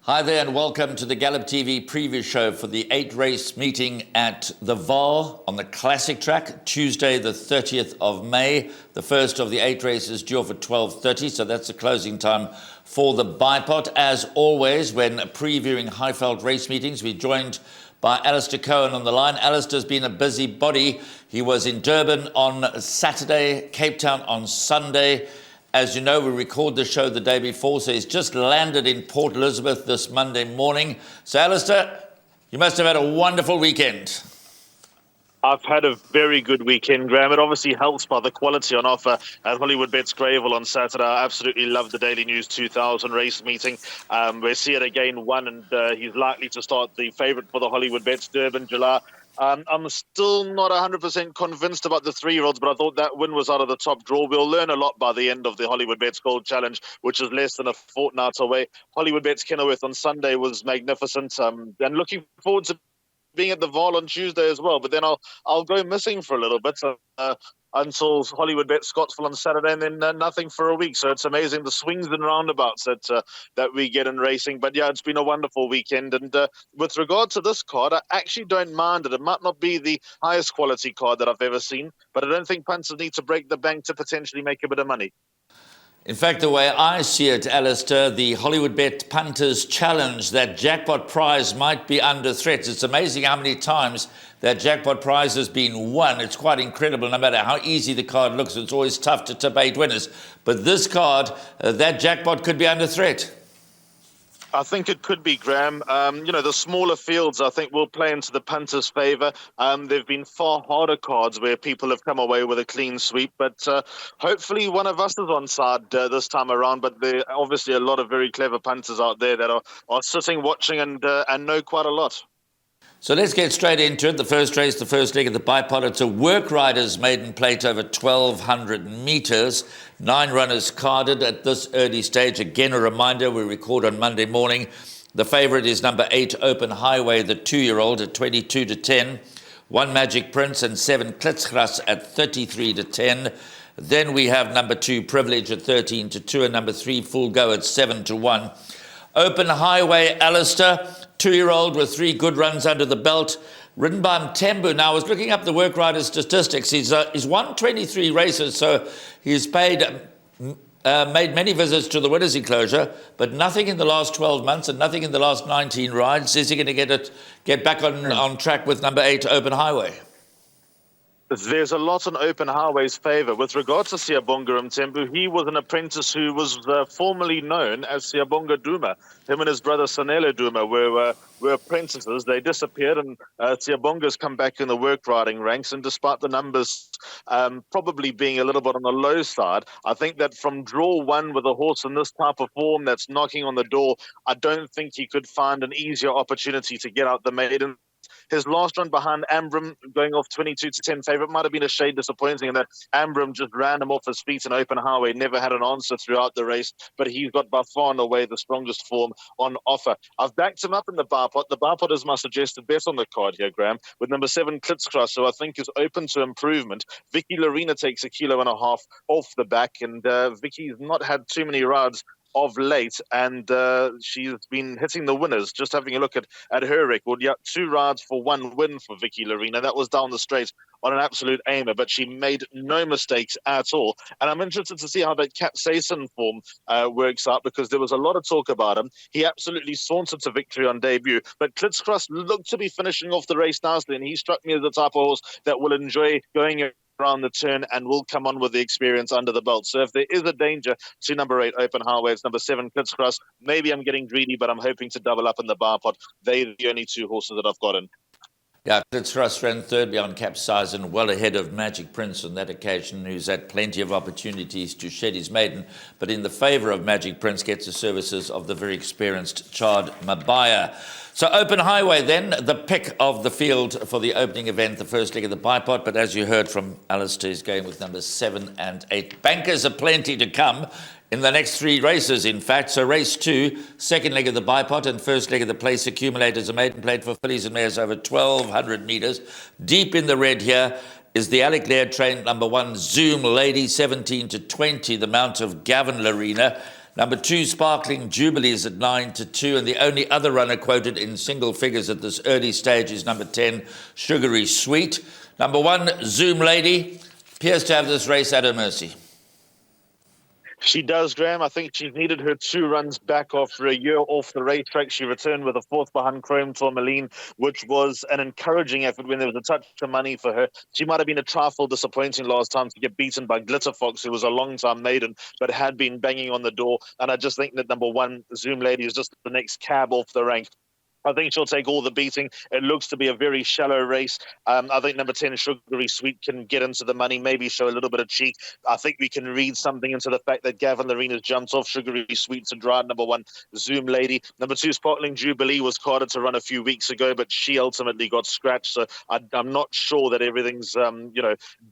Hi there and welcome to the Gallop TV Preview Show for the 8-race meeting at the Vaal on the classic track, Tuesday the 30th of May. The first of the 8 races due off at 12:30, so that's the closing time for the bipot. As always, when previewing Highveld race meetings, we're joined by Alistair Cohen on the line. Alistair's been a busy body. He was in Durban on Saturday, Cape Town on Sunday. As you know, we record the show the day before, so he's just landed in Port Elizabeth this Monday morning. So, Alistair, you must have had a wonderful weekend. I've had a very good weekend, Graham. It obviously helps by the quality on offer at Hollywoodbets Greyville on Saturday. I absolutely love the Daily News 2000 race meeting. We see it again won, and he's likely to start the favourite for the Hollywoodbets Durbanville. I'm still not 100% convinced about the 3-year-olds, but I thought that win was out of the top draw. We'll learn a lot by the end of the Hollywoodbets Gold Challenge, which is less than a fortnight away. Hollywoodbets Kenilworth on Sunday was magnificent, and looking forward to being at the Vaal on Tuesday as well. But then I'll go missing for a little bit until Hollywoodbets Scottsville on Saturday, and then nothing for a week. So it's amazing the swings and roundabouts that we get in racing. But yeah, it's been a wonderful weekend. And with regard to this card, I actually don't mind it. It might not be the highest quality card that I've ever seen, but I don't think punters need to break the bank to potentially make a bit of money. In fact, the way I see it, Alistair, the Hollywoodbet Punters Challenge, that jackpot prize might be under threat. It's amazing how many times that jackpot prize has been won. It's quite incredible. No matter how easy the card looks, it's always tough to tip 8 winners. But this card, that jackpot could be under threat. I think it could be, Graham. The smaller fields, I think, will play into the punters' favour. There have been far harder cards where people have come away with a clean sweep, but hopefully one of us is on side this time around. But there are obviously a lot of very clever punters out there that are sitting, watching, and know quite a lot. So let's get straight into it. The first race, the first leg of the bipod. It's a work riders maiden plate over 1,200 metres. 9 runners carded at this early stage. Again, a reminder, we record on Monday morning. The favourite is number 8, Open Highway, the 2-year-old at 22-10. 1 Magic Prince and 7 Klitsgras at 33-10. Then we have number 2, Privilege at 13-2, and number 3, Full Go at 7-1. Open Highway, Alistair, 2-year-old with 3 good runs under the belt, ridden by Mtembu. Now, I was looking up the work rider statistics. He's won 23 races, so he's made many visits to the winners' enclosure, but nothing in the last 12 months and nothing in the last 19 rides. Is he going to get back on track with number 8, Open Highway? There's a lot on Open Highway's favour. With regards to Siyabonga Mtembu, he was an apprentice who was formerly known as Siyabonga Duma. Him and his brother Sanele Duma were apprentices. They disappeared, and Siyabonga's come back in the work riding ranks. And despite the numbers probably being a little bit on the low side, I think that from draw 1 with a horse in this type of form that's knocking on the door, I don't think he could find an easier opportunity to get out the maiden. His last run behind Ambrim, going off 22-10 favourite, might have been a shade disappointing in that Ambrim just ran him off his feet in Open Highway, never had an answer throughout the race, but he's got by far and away the strongest form on offer. I've backed him up in the bipot. The bipot is my suggested bet on the card here, Graham, with number 7, Klitsgras, who I think is open to improvement. Vicky Lorena takes 1.5 kilos off the back, and Vicky's not had too many rides of late, and she's been hitting the winners. Just having a look at her record, 2 rides for 1 win for Vicky Lorena. That was down the straight on an absolute aimer, but she made no mistakes at all. And I'm interested to see how that Capsaicin form works out, because there was a lot of talk about him. He absolutely sauntered to victory on debut, but Klitsgras looked to be finishing off the race nicely, and he struck me as the type of horse that will enjoy going around the turn and will come on with the experience under the belt. So if there is a danger to number 8, Open Highway, it's number 7, Klitsgras. Maybe I'm getting greedy, but I'm hoping to double up in the bipot. They're the only 2 horses that I've got in. Yeah, Klitsgras ran third behind Capsaicin, well ahead of Magic Prince on that occasion, who's had plenty of opportunities to shed his maiden, but in the favour of Magic Prince gets the services of the very experienced Chad Mabaya. So Open Highway then, the pick of the field for the opening event, the first leg of the bipot, but as you heard from Alistair, he's going with number 7 and 8. Bankers are plenty to come in the next 3 races, in fact. So race 2, second leg of the bipot and first leg of the place accumulators, a maiden plate for fillies and mares over 1,200 metres. Deep in the red here is the Alec Laird trained number 1, Zoom Lady, 17-20, the mount of Gavin Lorena. Number 2, Sparkling Jubilee is at 9-2, and the only other runner quoted in single figures at this early stage is number 10, Sugary Sweet. Number 1, Zoom Lady, appears to have this race at her mercy. She does, Graham. I think she's needed her 2 runs back after a year off the racetrack. She returned with a 4th behind Chrome Tourmaline, which was an encouraging effort when there was a touch of money for her. She might have been a trifle disappointing last time to get beaten by Glitter Fox, who was a long-time maiden, but had been banging on the door. And I just think that number 1, Zoom Lady, is just the next cab off the rank. I think she'll take all the beating. It looks to be a very shallow race. I think number 10, Sugary Sweet, can get into the money, maybe show a little bit of cheek. I think we can read something into the fact that Gavin Lorena's jumped off Sugary Sweet to drive number 1, Zoom Lady. Number 2, Sparkling Jubilee, was carded to run a few weeks ago, but she ultimately got scratched. So I'm not sure that everything's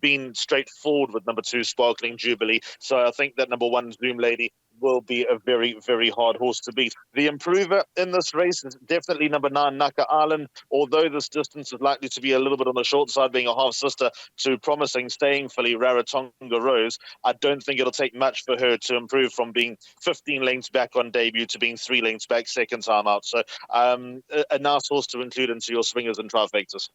been straightforward with number 2, Sparkling Jubilee. So I think that number 1, Zoom Lady, will be a very, very hard horse to beat. The improver in this race is definitely number 9, Naka Island, although this distance is likely to be a little bit on the short side, being a half-sister to promising staying filly Rarotonga Rose. I don't think it'll take much for her to improve from being 15 lengths back on debut to being 3 lengths back second time out. So a nice horse to include into your swingers and trifectas.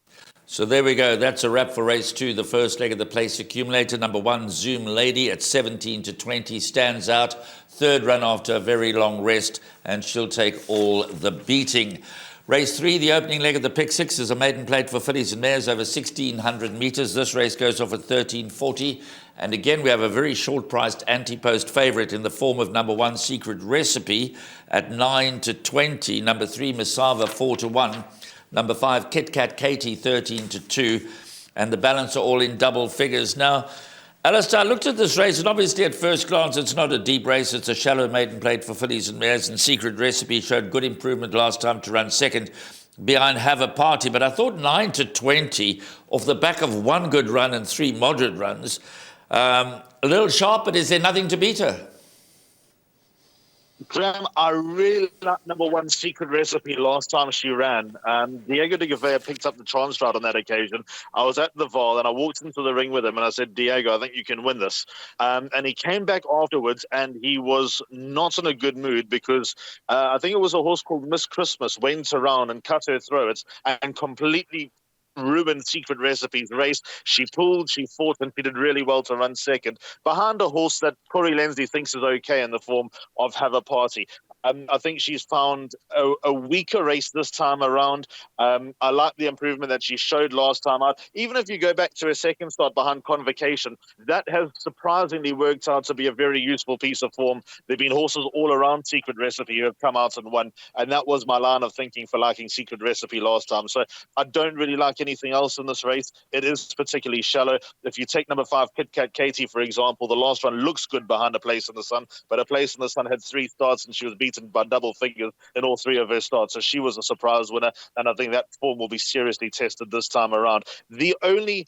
So there we go. That's a wrap for race 2, the first leg of the place accumulator. Number 1, Zoom Lady, at 17-20, stands out. 3rd run after a very long rest, and she'll take all the beating. Race 3, the opening leg of the pick 6, is a maiden plate for fillies and mares over 1,600 metres. This race goes off at 13:40. And again, we have a very short-priced anti-post favourite in the form of number 1, Secret Recipe, at 9-20. Number 3, Masava, 4-1. Number 5, Kit Kat Katie, 13-2. And the balance are all in double figures. Now, Alistair, I looked at this race, and obviously at first glance it's not a deep race. It's a shallow maiden plate for fillies and mares, and Secret Recipe showed good improvement last time to run second behind Have a Party. But I thought 9-20 off the back of 1 good run and 3 moderate runs, a little sharp, but is there nothing to beat her? Graham, I really liked number 1, Secret Recipe, last time she ran. Diego de Gouveia picked up the chance ride on that occasion. I was at the Vaal and I walked into the ring with him and I said, Diego, I think you can win this. And he came back afterwards and he was not in a good mood because I think it was a horse called Miss Christmas went around and cut her throat and completely ruined Secret Recipe's race. She pulled, she fought, and she did really well to run second behind a horse that Corey Lindsay thinks is okay in the form of Have a Party. I think she's found a weaker race this time around. I like the improvement that she showed last time out. Even if you go back to her second start behind Convocation, that has surprisingly worked out to be a very useful piece of form. There have been horses all around Secret Recipe who have come out and won, and that was my line of thinking for liking Secret Recipe last time. So I don't really like anything else in this race. It is particularly shallow. If you take number 5, Kit Kat Katie, for example, the last one looks good behind A Place in the Sun, but A Place in the Sun had 3 starts and she was beaten by double figures in all 3 of her starts. So she was a surprise winner, and I think that form will be seriously tested this time around. The only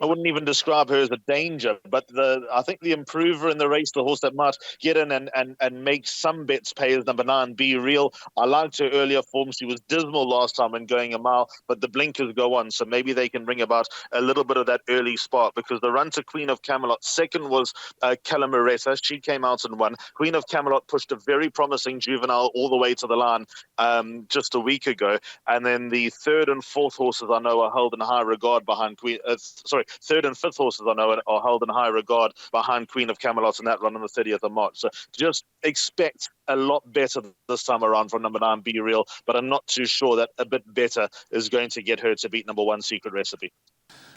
I wouldn't even describe her as a danger, but I think the improver in the race, the horse that might get in and make some bets pay, is number 9, Be Real. I liked her earlier form. She was dismal last time when going a mile, but the blinkers go on, so maybe they can bring about a little bit of that early spark, because the run to Queen of Camelot, second was Calamoretta. She came out and won. Queen of Camelot pushed a very promising juvenile all the way to the line just a week ago, and then the 3rd and 4th horses I know are held in high regard behind third and fifth horses I know are held in high regard behind Queen of Camelot in that run on the 30th of March. So just expect a lot better this time around from number 9, Be Real, but I'm not too sure that a bit better is going to get her to beat number 1, Secret Recipe.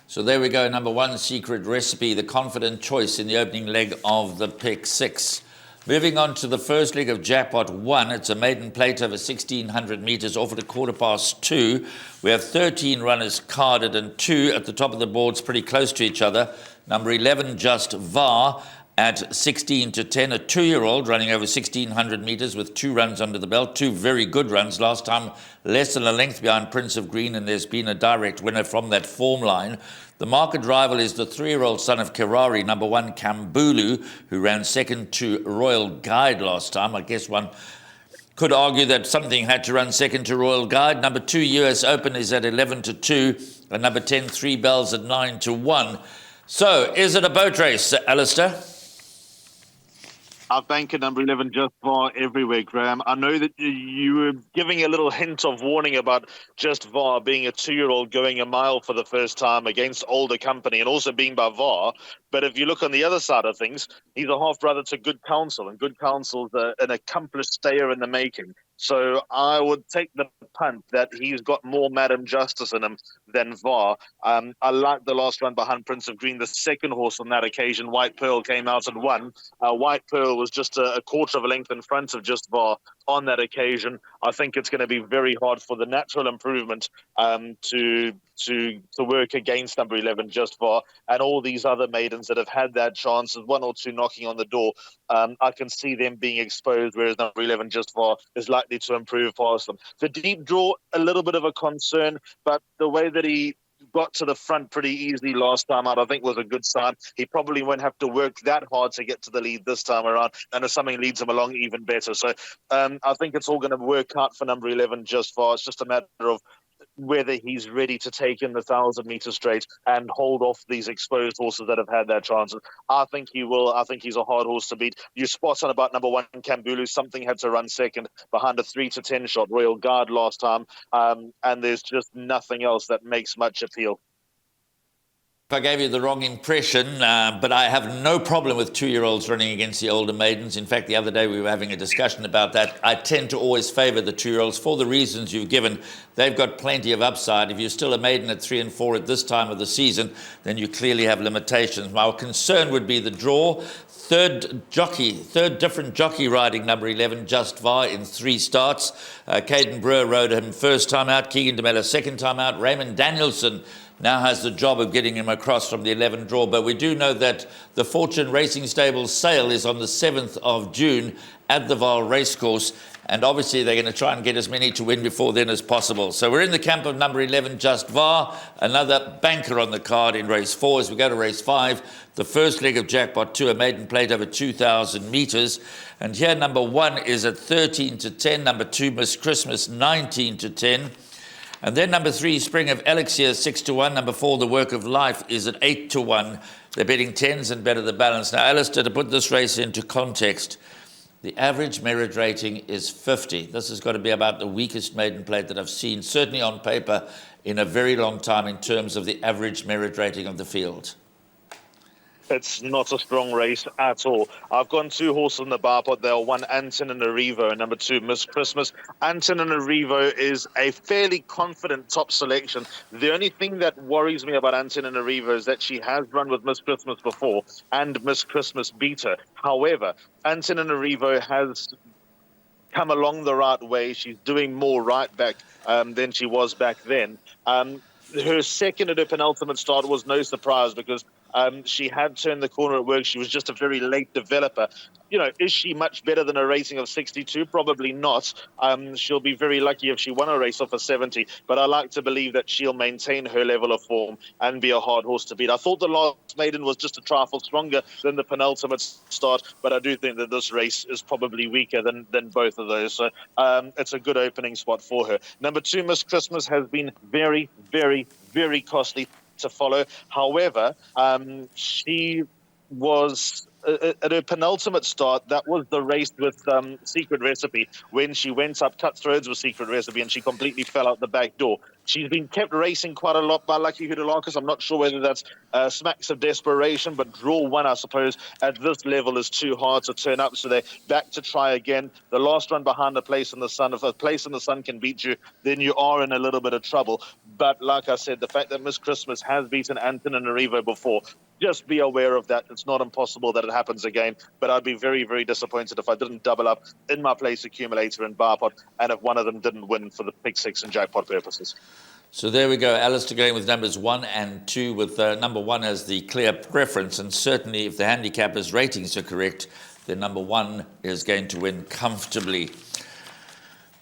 So there we go, number 1, Secret Recipe, the confident choice in the opening leg of the pick 6. Moving on to the first leg of Jackpot 1, it's a maiden plate over 1,600 metres off at 2:15. We have 13 runners carded and 2 at the top of the boards pretty close to each other. Number 11, Just Vaal, at 16-10, a 2-year-old running over 1,600 metres with 2 runs under the belt, 2 very good runs. Last time, less than a length behind Prince of Green, and there's been a direct winner from that form line. The market rival is the 3-year-old son of Kerari, number 1, Kambulu, who ran second to Royal Guide last time. I guess one could argue that something had to run second to Royal Guide. Number 2, US Open, is at 11-2, and number 10, 3 Bells, at 9-1. So, is it a boat race, Alistair? I've banked at number 11 Just Vaal everywhere, Graham. I know that you were giving a little hint of warning about Just Vaal being a 2-year-old going a mile for the first time against older company and also being by Vaal. But if you look on the other side of things, he's a half-brother to Good Counsel, and Good Counsel's an accomplished stayer in the making. So I would take the punt that he's got more Madam Justice in him than Vaal. I like the last run behind Prince of Green, the second horse on that occasion. White Pearl came out and won. White Pearl was just a quarter of a length in front of Just Vaal on that occasion. I think it's going to be very hard for the natural improvement to work against number 11 Just Vaal and all these other maidens that have had that chance, one or two knocking on the door. I can see them being exposed, whereas number 11 Just Vaal is likely to improve past them. The deep draw, a little bit of a concern, but the way that he got to the front pretty easily last time out, I think was a good sign. He probably won't have to work that hard to get to the lead this time around, and if something leads him along, even better. So I think it's all going to work out for number 11 Just Vaal. It's just a matter of whether he's ready to take in the 1,000-meter straight and hold off these exposed horses that have had their chances. I think he will. I think he's a hard horse to beat. You spot on about number 1 Kambulu. Something had to run second behind a 3-10 shot Royal Guard last time, and there's just nothing else that makes much appeal. If I gave you the wrong impression, but I have no problem with 2-year-olds running against the older maidens. In fact, the other day we were having a discussion about that. I tend to always favour the 2-year-olds for the reasons you've given. They've got plenty of upside. If you're still a maiden at 3 and 4 at this time of the season, then you clearly have limitations. My concern would be the draw. Third different jockey riding number 11, Just Vaal, in 3 starts. Caden Brewer rode him first time out, Keegan DeMella second time out, Raymond Danielson now has the job of getting him across from the 11 draw. But we do know that the Fortune Racing Stables sale is on the 7th of June at the Vaal Racecourse. And obviously they're going to try and get as many to win before then as possible. So we're in the camp of number 11, Just Vaal, another banker on the card in race 4. As we go to race 5, the first leg of Jackpot 2, a maiden plate over 2,000 metres. And here number 1 is at 13-10, number 2, Miss Christmas, 19-10. And then number 3, Spring of Elixir, 6-1. Number 4, The Work of Life, is at 8-1. They're betting 10s and better the balance. Now, Alistair, to put this race into context, the average merit rating is 50. This has got to be about the weakest maiden plate that I've seen, certainly on paper, in a very long time in terms of the average merit rating of the field. It's not a strong race at all. I've gone 2 horses in the bar pot. They are 1 Antananarivo and number 2 Miss Christmas. Antananarivo is a fairly confident top selection. The only thing that worries me about Antananarivo is that she has run with Miss Christmas before and Miss Christmas beat her. However, Antananarivo has come along the right way. She's doing more right back than she was back then. Her second at her penultimate start was no surprise because she had turned the corner at work. She was just a very late developer. You know, is she much better than a rating of 62? Probably not. She'll be very lucky if she won a race off of 70, but I like to believe that she'll maintain her level of form and be a hard horse to beat. I thought the last maiden was just a trifle stronger than the penultimate start, but I do think that this race is probably weaker than both of those. So it's a good opening spot for her. Number 2, Miss Christmas, has been very, very, very costly to follow. However, she was at her penultimate start. That was the race with Secret Recipe, when she went up cutthroats with Secret Recipe and she completely fell out the back door. She's been kept racing quite a lot by Lucky Hudalakis. I'm not sure whether that's smacks of desperation, but draw 1, I suppose, at this level is too hard to turn up. So they're back to try again. The last run behind A Place in the Sun. If A Place in the Sun can beat you, then you are in a little bit of trouble. But like I said, the fact that Miss Christmas has beaten Antananarivo before, just be aware of that. It's not impossible that it happens again, but I'd be very, very disappointed if I didn't double up in my place accumulator and bar pot, and if one of them didn't win for the pick 6 and jackpot purposes. So there we go. Alistair going with numbers 1 and 2, with number 1 as the clear preference. And certainly if the handicapper's ratings are correct, then number 1 is going to win comfortably.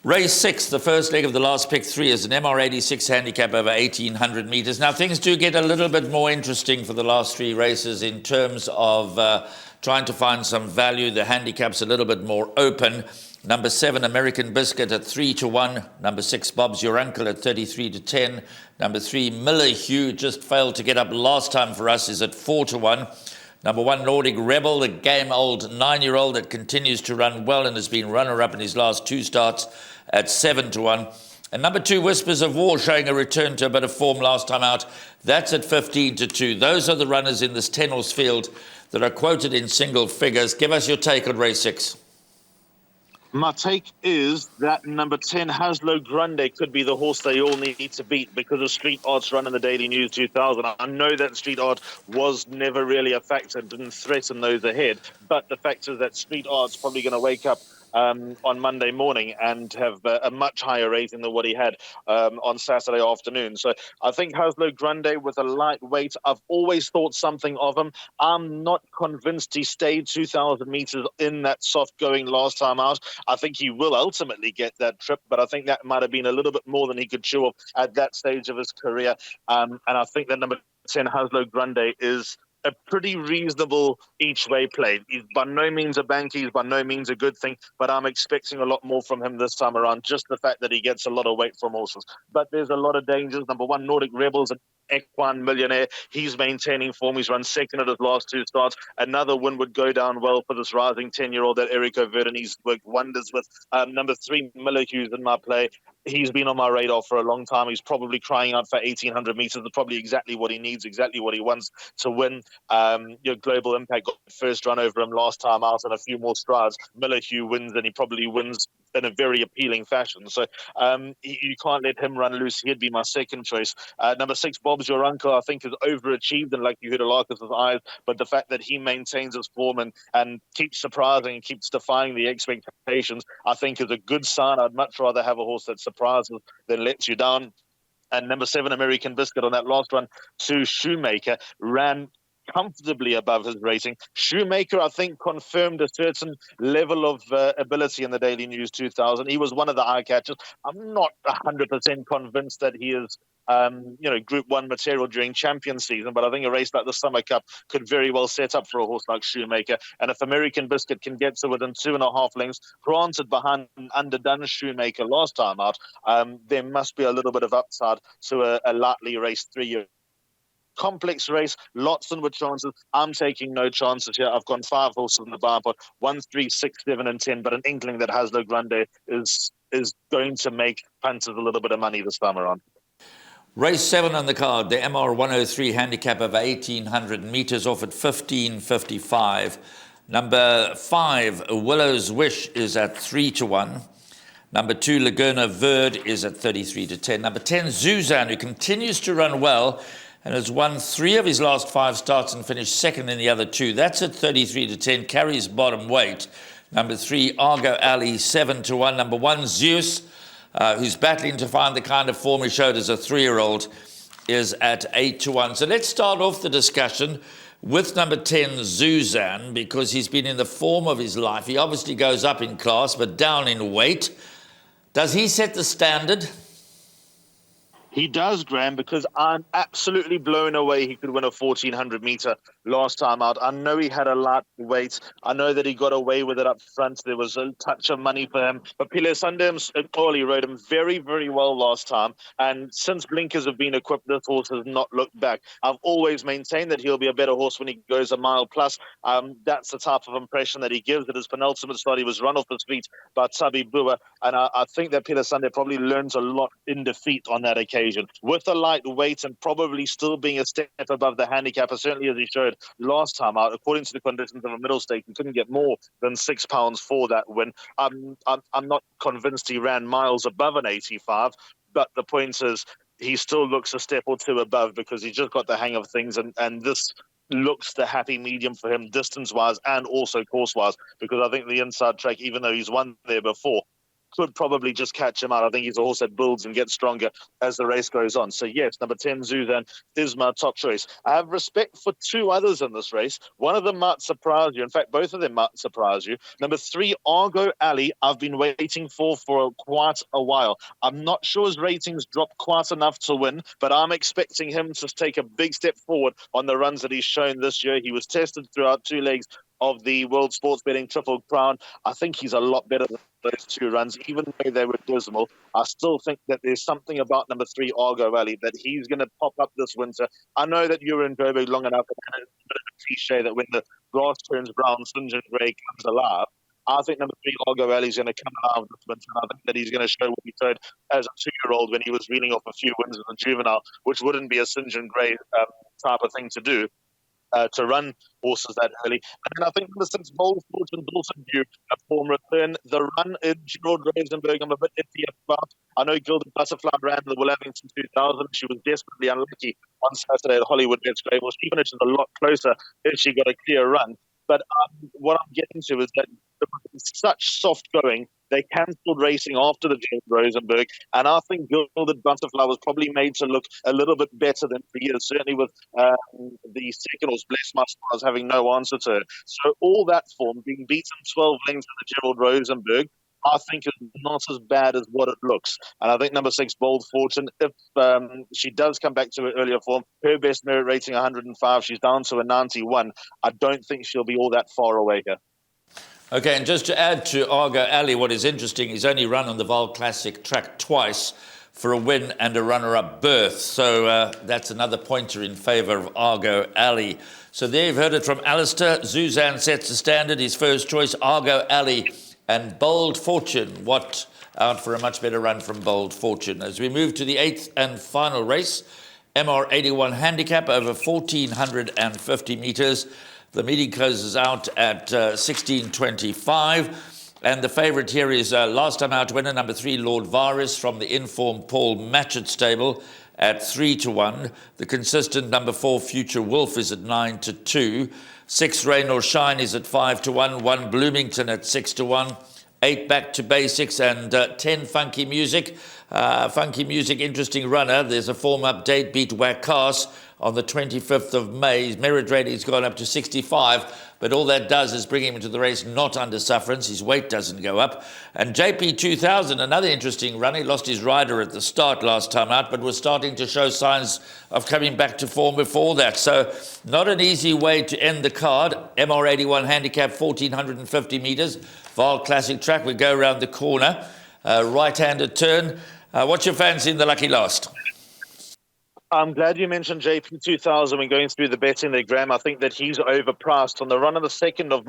Race 6, the first leg of the last pick 3, is an MR86 handicap over 1,800 metres. Now, things do get a little bit more interesting for the last 3 races in terms of trying to find some value. The handicap's a little bit more open. Number 7, American Biscuit at 3-1. Number 6, Bob's Your Uncle at 33-10. Number 3, Miller Hugh, just failed to get up last time for us, is at 4-1. Number 1, Nordic Rebel, the game-old 9-year-old that continues to run well and has been runner-up in his last 2 starts at 7-1. And number 2, Whispers of War, showing a return to a bit of form last time out. That's at 15-2. Those are the runners in this 10-horse field that are quoted in single figures. Give us your take on race 6. My take is that number 10, Haslo Grande, could be the horse they all need to beat because of Street Art's run in the Daily News 2000. I know that Street Art was never really a factor and didn't threaten those ahead, but the fact is that Street Art's probably going to wake up on Monday morning and have a much higher rating than what he had on Saturday afternoon. So I think Haslo Grande with a lightweight, I've always thought something of him. I'm not convinced he stayed 2,000 meters in that soft going last time out. I think he will ultimately get that trip, but I think that might have been a little bit more than he could chew off at that stage of his career. And I think that number 10, Haslo Grande, is a pretty reasonable each-way play. He's by no means a banker, he's by no means a good thing, but I'm expecting a lot more from him this time around, just the fact that he gets a lot of weight from horses. But there's a lot of dangers. Number 1, Nordic Rebels, an equine millionaire. He's maintaining form. He's run second at his last 2 starts. Another win would go down well for this rising 10-year-old that Erico Verdini's worked wonders with. Number 3, Miller Hughes in my play. He's been on my radar for a long time. He's probably crying out for 1,800 meters. That's probably exactly what he needs, exactly what he wants to win. Your Global Impact got the first run over him last time out and a few more strides. Miller Hughes wins, and he probably wins in a very appealing fashion. So you can't let him run loose. He'd be my second choice. Number 6, Bob's Your Uncle, I think is overachieved, and like you heard Alarcus's eyes, but the fact that he maintains his form and keeps surprising and keeps defying the expectations, I think is a good sign. I'd much rather have a horse that surprises than lets you down. And number 7, American Biscuit, on that last run to Shoemaker, ran comfortably above his rating. Shoemaker, I think, confirmed a certain level of ability in the Daily News 2000. He was one of the eye catchers. I'm not 100% convinced that he is Group 1 material during champion season, but I think a race like the Summer Cup could very well set up for a horse like Shoemaker. And if American Biscuit can get to within 2.5 lengths, granted behind an underdone Shoemaker last time out, there must be a little bit of upside to a lightly raced 3-year complex race, lots and with chances. I'm taking no chances here. I've gone 5 horses in the barn pot, 1, 3, 6, 7, and 10, but an inkling that Haslo Grande is going to make punters a little bit of money this time around. Race 7 on the card, the MR 103 handicap of 1,800 meters off at 15.55. Number 5, Willow's Wish, is at 3-1. Number 2, Laguna Verde, is at 33-10. Number 10, Zuzan, who continues to run well and has won 3 of his last 5 starts and finished second in the other 2. That's at 33-10, carries bottom weight. Number 3, Argo Alley, 7-1. Number 1, Zeus, who's battling to find the kind of form he showed as a 3-year-old, is at 8-1. So let's start off the discussion with number 10, Zuzan, because he's been in the form of his life. He obviously goes up in class, but down in weight. Does he set the standard? He does, Graham, because I'm absolutely blown away he could win a 1,400 meter last time out. I know he had a light weight. I know that he got away with it up front. There was a touch of money for him. But Pile Sundem Oli rode him very, very well last time. And since blinkers have been equipped, this horse has not looked back. I've always maintained that he'll be a better horse when he goes a mile plus. That's the type of impression that he gives. At his penultimate start, he was run off his feet by Tabi Bua. And I think that Pile Sundem probably learns a lot in defeat on that occasion. With a light weight and probably still being a step above the handicap, certainly as he showed last time out, according to the conditions of a middle stake, he couldn't get more than £6 for that win. I'm not convinced he ran miles above an 85, but the point is he still looks a step or 2 above because he's just got the hang of things, and this looks the happy medium for him distance-wise and also course-wise, because I think the inside track, even though he's won there before, could probably just catch him out. I think he's a horse that builds and gets stronger as the race goes on. So yes, number 10, Zuzan, is my top choice. I have respect for 2 others in this race. One of them might surprise you. In fact, both of them might surprise you. Number 3, Argo Alley, I've been waiting for quite a while. I'm not sure his ratings dropped quite enough to win, but I'm expecting him to take a big step forward on the runs that he's shown this year. He was tested throughout 2 legs of the World Sports Betting Triple Crown. I think he's a lot better than those 2 runs, even though they were dismal. I still think that there's something about number 3, Argo Valley, that he's going to pop up this winter. I know that you were in Joburg long enough and had a bit of a cliche that when the grass turns brown, St. John Grey comes alive. I think number 3, Argo Alley, is going to come alive this winter. I think that he's going to show what he showed as a 2-year-old when he was reeling off a few wins as a juvenile, which wouldn't be a St. John Grey type of thing to do. To run horses that early. And then I think number 6, Bold Fortune, also due a form return. The run in Gerald Rosenberg, I'm a bit iffy about. I know Gilded Butterfly ran the Willevington 2000. She was desperately unlucky on Saturday at Hollywoodbets Greyville. She finished a lot closer if she got a clear run. But what I'm getting to is that such soft going, they cancelled racing after the Gerald Rosenberg, and I think Gilded Butterfly was probably made to look a little bit better than for years, certainly with the second horse, Bless My Stars, having no answer to her. So all that form, being beaten 12 lengths in the Gerald Rosenberg, I think is not as bad as what it looks. And I think number 6, Bold Fortune, if she does come back to her earlier form, her best merit rating 105, she's down to a 91. I don't think she'll be all that far away here. Okay, and just to add to Argo Alley, what is interesting, he's only run on the Vaal Classic track twice for a win and a runner-up berth. So that's another pointer in favour of Argo Alley. So there you've heard it from Alistair. Zuzan sets the standard. His first choice, Argo Alley and Bold Fortune. What out for a much better run from Bold Fortune. As we move to the 8th and final race, MR81 handicap over 1,450 metres. The meeting closes out at 16:25. And the favourite here is last time out winner, number 3, Lord Varus from the informed Paul Matchett stable at 3-1. The consistent number 4, Future Wolf, is at 9-2. 6, Rain or Shine, is at 5-1. 1, Bloomington at 6-1. 8, Back to Basics, and 10, Funky Music. Funky Music, interesting runner. There's a form update, beat Wakas on the 25th of May. His merit rating's gone up to 65, but all that does is bring him into the race not under sufferance. His weight doesn't go up. And JP2000, another interesting runner. He lost his rider at the start last time out, but was starting to show signs of coming back to form before that. So not an easy way to end the card. MR81 handicap, 1,450 metres. Vaal Classic track. We go around the corner. Right-handed turn. What's your fancy in the lucky last? I'm glad you mentioned JP2000 when going through the betting there, Graham. I think that he's overpriced. On the run of the 2nd of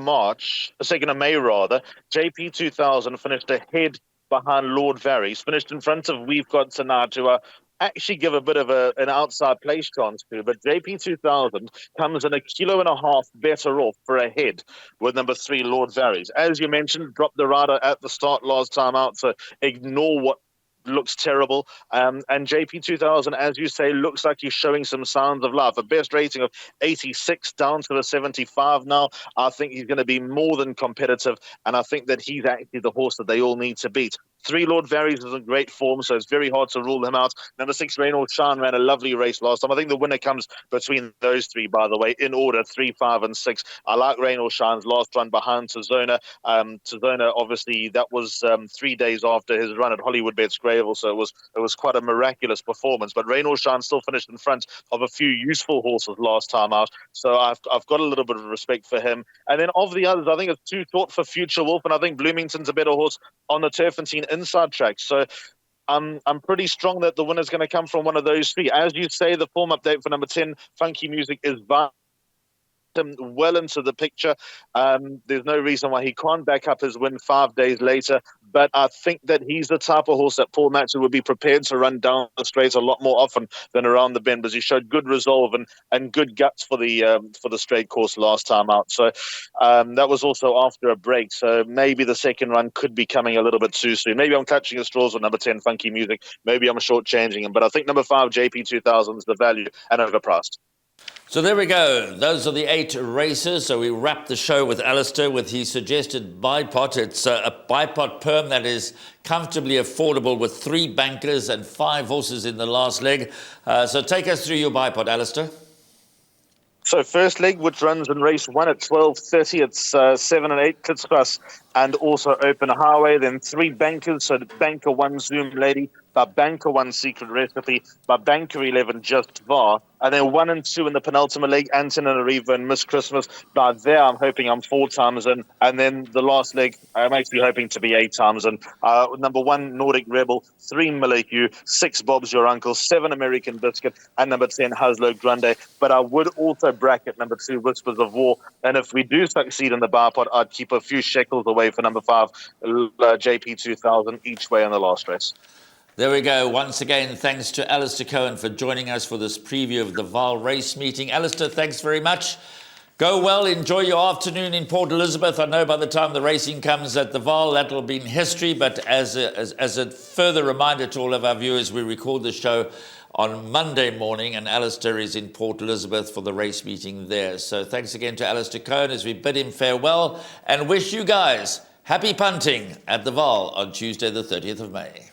May rather, JP2000 finished ahead behind Lord Varys, finished in front of We've Got Tonight, who actually give a bit of an outside place chance to, but JP2000 comes in 1.5 kilos better off for a head with number 3, Lord Varys. As you mentioned, dropped the rider at the start last time out, so ignore what looks terrible. And JP2000, as you say, looks like he's showing some signs of life. A best rating of 86 down to the 75 now. I think he's going to be more than competitive, and I think that he's actually the horse that they all need to beat. 3, Lord Varys, is in great form, so it's very hard to rule him out. Number 6, Reynolds Shan, ran a lovely race last time. I think the winner comes between those 3, by the way, in order, 3, 5, and 6. I like Reynolds Shan's last run behind Tizona. Tizona, obviously, that was 3 days after his run at Hollywoodbets Greyville, so it was quite a miraculous performance. But Reynolds Shan still finished in front of a few useful horses last time out, so I've got a little bit of respect for him. And then of the others, I think it's 2 thought for Future Wolf, and I think Bloomington's a better horse on the Turfentine inside track. So I'm pretty strong that the winner's going to come from one of those 3. As you say, the form update for number 10, Funky Music, is well into the picture. There's no reason why he can't back up his win 5 days later, but I think that he's the type of horse that Paul Matson would be prepared to run down the straight a lot more often than around the bend, because he showed good resolve and good guts for the straight course last time out. So that was also after a break, so maybe the second run could be coming a little bit too soon. Maybe I'm clutching at straws with number 10, Funky Music. Maybe I'm shortchanging him, but I think number 5, JP2000 is the value and overpriced. So there we go. Those are the 8 races. So we wrap the show with Alistair with his suggested bipot. It's a bipot perm that is comfortably affordable with 3 bankers and 5 horses in the last leg. So take us through your bipot, Alistair. So first leg, which runs in race 1 at 12:30, it's 7 and 8, Klitspas and also Open Highway. Then 3 bankers, so Banker 1 Zoom Lady, but Banker 1 Secret Recipe, but Banker 11 Just Vaal, and then 1 and 2 in the penultimate leg, Antananarivo and Miss Christmas. But there I'm hoping I'm 4 times in, and then the last leg I'm actually hoping to be 8 times in. Number 1 Nordic Rebel, 3 Miller Hugh, 6 Bob's Your Uncle, 7 American Biscuit, and number 10 Haslo Grande. But I would also bracket number 2 Whispers of War, and if we do succeed in the bar pot, I'd keep a few shekels away for number 5 JP 2000 each way in the last race. There we go. Once again, thanks to Alistair Cohen for joining us for this preview of the Vaal race meeting. Alistair, thanks very much. Go well. Enjoy your afternoon in Port Elizabeth. I know by the time the racing comes at the Vaal, that will be in history. But as a further reminder to all of our viewers, we record the show on Monday morning, and Alistair is in Port Elizabeth for the race meeting there. So thanks again to Alistair Cohen as we bid him farewell and wish you guys happy punting at the Vaal on Tuesday the 30th of May.